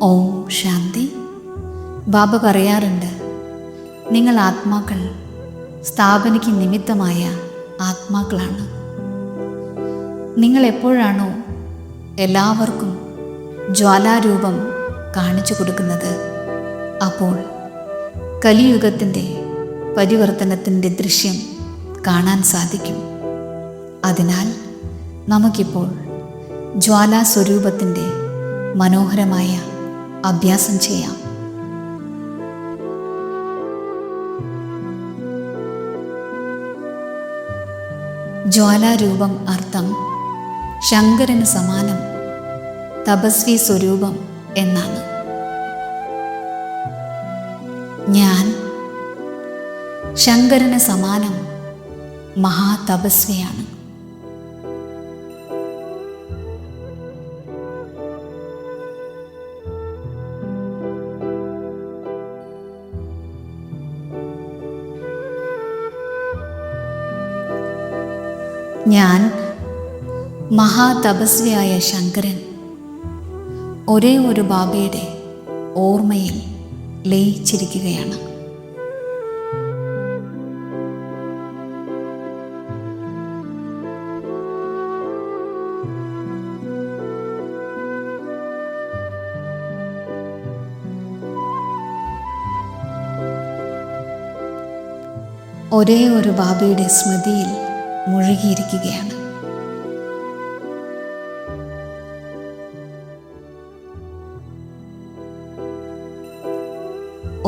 ഓം ശാന്തി. ബാബ പറയാറുണ്ട്, നിങ്ങൾ ആത്മാക്കൾ സ്ഥാപനയ്ക്ക് നിമിത്തമായ ആത്മാക്കളാണ്. നിങ്ങൾ എപ്പോഴാണോ എല്ലാവർക്കും ജ്വാലാരൂപം കാണിച്ചു കൊടുക്കുന്നത്, അപ്പോൾ കലിയുഗത്തിൻ്റെ പരിവർത്തനത്തിൻ്റെ ദൃശ്യം കാണാൻ സാധിക്കും. അതിനാൽ നമുക്കിപ്പോൾ ജ്വാലാസ്വരൂപത്തിൻ്റെ മനോഹരമായ അഭ്യാസം ചെയ്യാം. ജ്വാലാരൂപം അർത്ഥം ശങ്കരന് സമാനം തപസ്വി സ്വരൂപം എന്നാണ്. ഞാൻ ശങ്കരന് സമാനം മഹാതപസ്വിയാണ്. ഞാൻ മഹാതപസ്വിയായ ശങ്കരൻ ഒരേ ഒരു ബാബയുടെ ഓർമ്മയിൽ ലയിച്ചിരിക്കുകയാണ്. ഒരേ ഒരു ബാബയുടെ സ്മൃതിയിൽ മുഴുകിയിരിക്കുകയാണ്.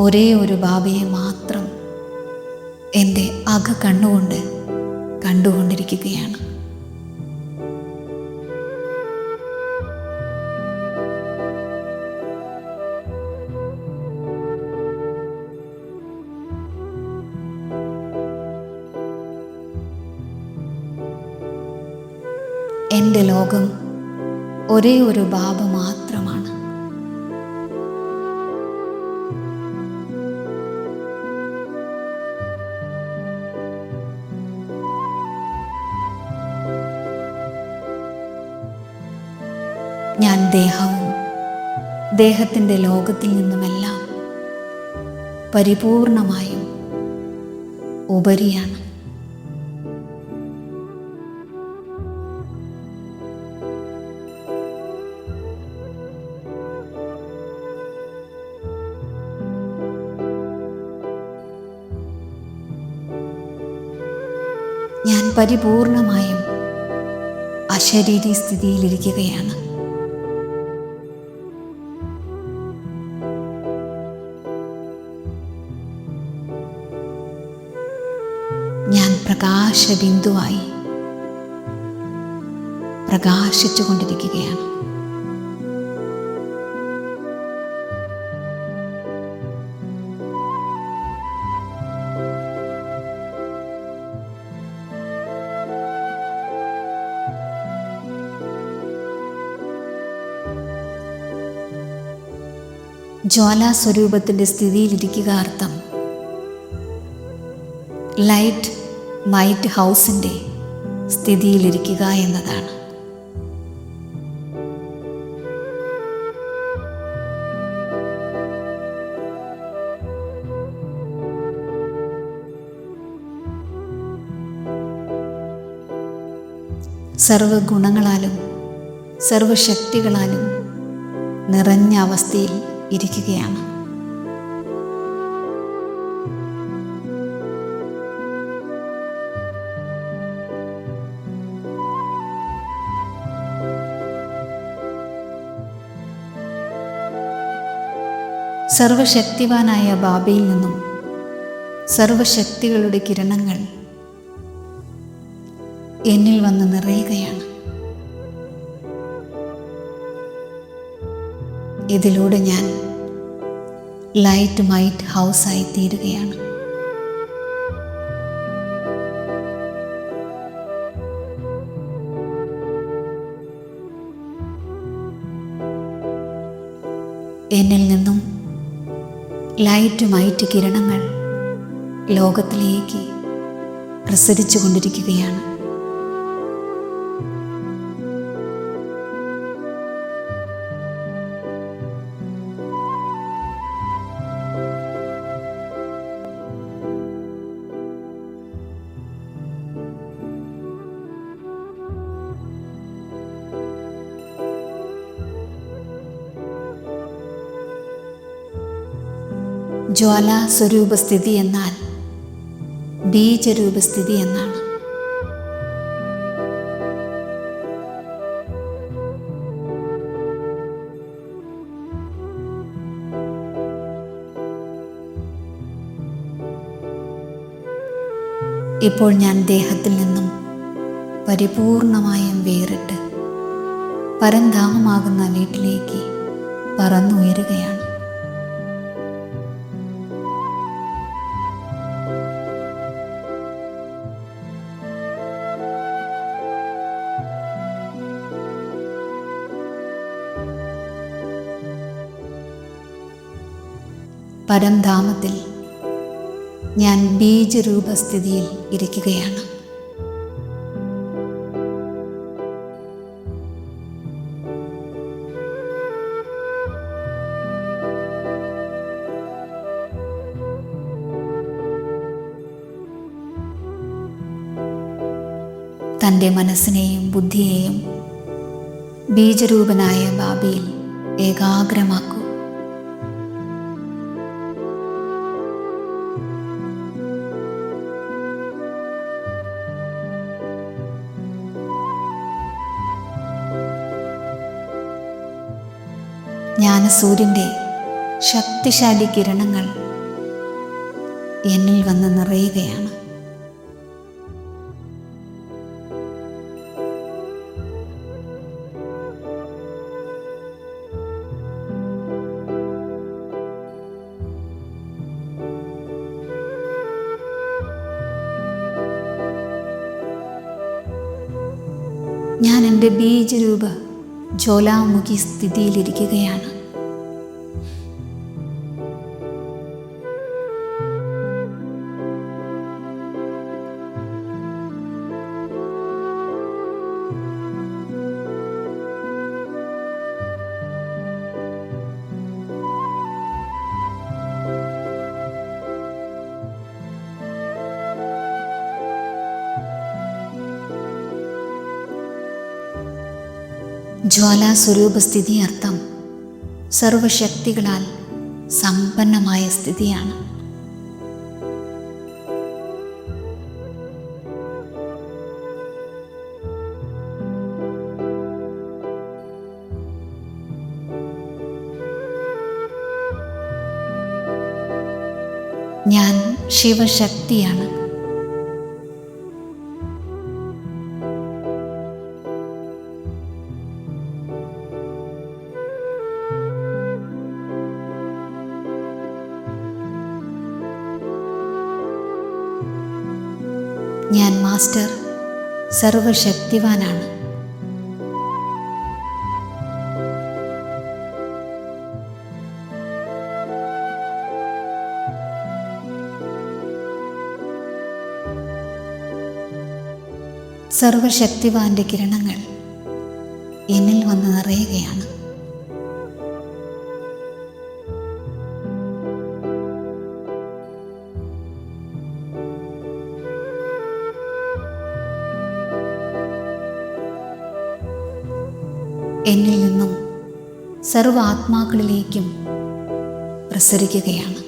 ഒരേ ഒരു ബാബയെ മാത്രം എൻ്റെ കണ്ണുകൊണ്ട് കണ്ടുകൊണ്ടിരിക്കുകയാണ്. എൻ്റെ ലോകം ഒരേ ഒരു ബാബ മാത്രമാണ്. ഞാൻ ദേഹവും ദേഹത്തിൻ്റെ ലോകത്തിൽ നിന്നുമെല്ലാം പരിപൂർണമായും ഉപരിയാണ്. ഞാൻ പരിപൂർണമായും അശരീരി സ്ഥിതിയിലിരിക്കുകയാണ്. ഞാൻ പ്രകാശബിന്ദുവായി പ്രകാശിച്ചു കൊണ്ടിരിക്കുകയാണ്. ജ്വാലാസ്വരൂപത്തിൻ്റെ സ്ഥിതിയിലിരിക്കുക അർത്ഥം ലൈറ്റ് മൈറ്റ് ഹൗസിൻ്റെ സ്ഥിതിയിലിരിക്കുക എന്നതാണ്. സർവഗുണങ്ങളാലും സർവശക്തികളാലും നിറഞ്ഞ അവസ്ഥയിൽ ഇരിക്കുകയാണ്. സർവശക്തിവാനായ ബാബയിൽ നിന്നും സർവശക്തികളുടെ കിരണങ്ങൾ എന്നിൽ വന്ന് നിറയുകയാണ്. ഇതിലൂടെ ഞാൻ ലൈറ്റ് മൈറ്റ് ഹൗസായി തീരുകയാണ്. എന്നിൽ നിന്നും ലൈറ്റ് മൈറ്റ് കിരണങ്ങൾ ലോകത്തിലേക്ക് പ്രസരിച്ചു കൊണ്ടിരിക്കുകയാണ്. ജ്വാലാസ്വരൂപസ്ഥിതി എന്നാൽ ബീജരൂപസ്ഥിതി എന്നാണ്. ഇപ്പോൾ ഞാൻ ദേഹത്തിൽ നിന്നും പരിപൂർണമായും വേറിട്ട് പരംധാമമാകുന്ന വീട്ടിലേക്ക് പറന്നുയരുകയാണ്. പരംധാമത്തിൽ ഞാൻ ബീജരൂപസ്ഥിതിയിൽ ഇരിക്കുകയാണ്. തൻ്റെ മനസ്സിനെയും ബുദ്ധിയെയും ബീജരൂപനായ ബാബയിൽ ഏകാഗ്രമാക്കൂ. ജ്ഞാനസൂര്യൻ്റെ ശക്തിശാലി കിരണങ്ങൾ എന്നിൽ വന്ന് നിറയുകയാണ്. ഞാൻ എൻ്റെ ബീജരൂപ ജ്വാലാമുഖി സ്ഥിതിയിലിരിക്കുകയാണ്. ജ്വാലാസ്വരൂപസ്ഥിതി അർത്ഥം സർവശക്തികളാൽ സമ്പന്നമായ സ്ഥിതിയാണ്. ഞാൻ ശിവശക്തിയാണ്. ഞാൻ മാസ്റ്റർ സർവശക്തിവാനാണ്. സർവശക്തിവാന്റെ കിരണങ്ങൾ എന്നിൽ വന്ന് നിറയുകയാണ്. എന്നിൽ നിന്നും സർവ്വ ആത്മാക്കളിലേക്കും പ്രസരിക്കുകയാണ്.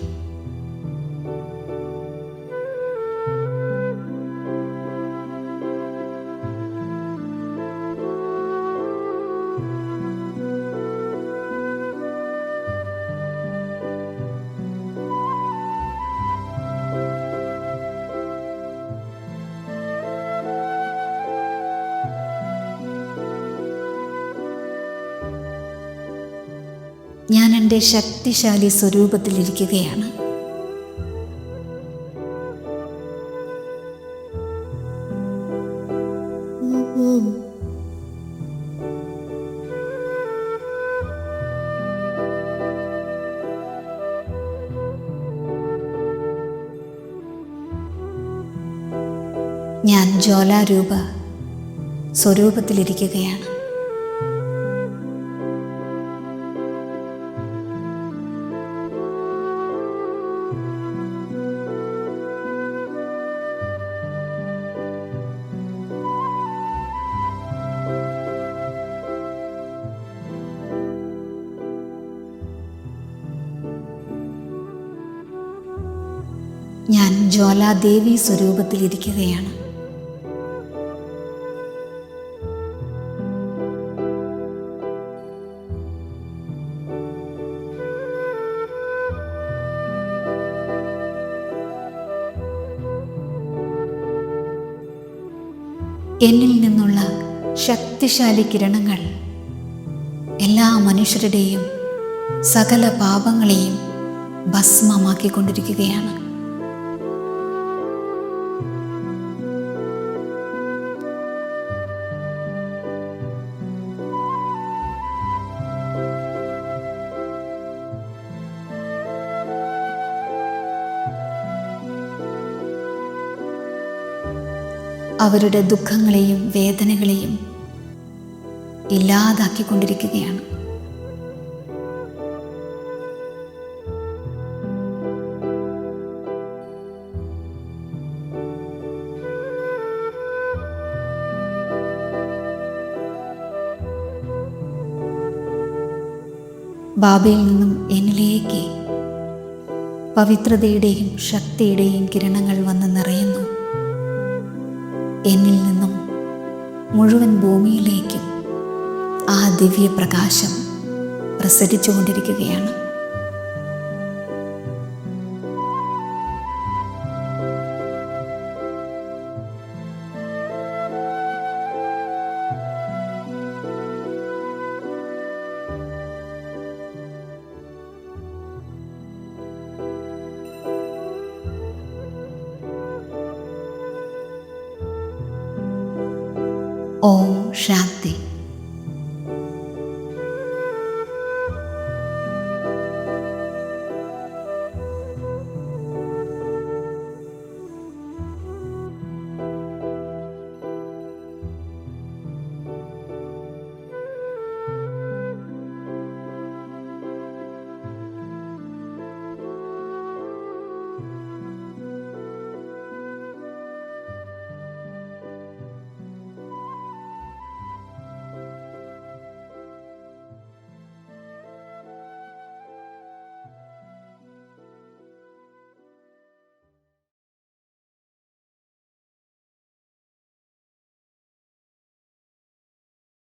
ഞാൻ എൻ്റെ ശക്തിശാലി സ്വരൂപത്തിലിരിക്കുകയാണ്. ഞാൻ ജ്വാലാരൂപ സ്വരൂപത്തിലിരിക്കുകയാണ്. ഞാൻ ജ്വാലാദേവി സ്വരൂപത്തിലിരിക്കുകയാണ്. എന്നിൽ നിന്നുള്ള ശക്തിശാലി കിരണങ്ങൾ എല്ലാ മനുഷ്യരുടെയും സകല പാപങ്ങളെയും ഭസ്മമാക്കിക്കൊണ്ടിരിക്കുകയാണ്. അവരുടെ ദുഃഖങ്ങളെയും വേദനകളെയും ഇല്ലാതാക്കിക്കൊണ്ടിരിക്കുകയാണ്. ബാബയിൽ നിന്നും എന്നിലേക്ക് പവിത്രതയുടെയും ശക്തിയുടെയും കിരണങ്ങൾ വന്ന് നിറയുന്നു. എന്നിൽ നിന്നും മുഴുവൻ ഭൂമിയിലേക്കും ആ ദിവ്യപ്രകാശം പ്രസരിച്ചുകൊണ്ടിരിക്കുകയാണ്. ഓം ശാന്തി.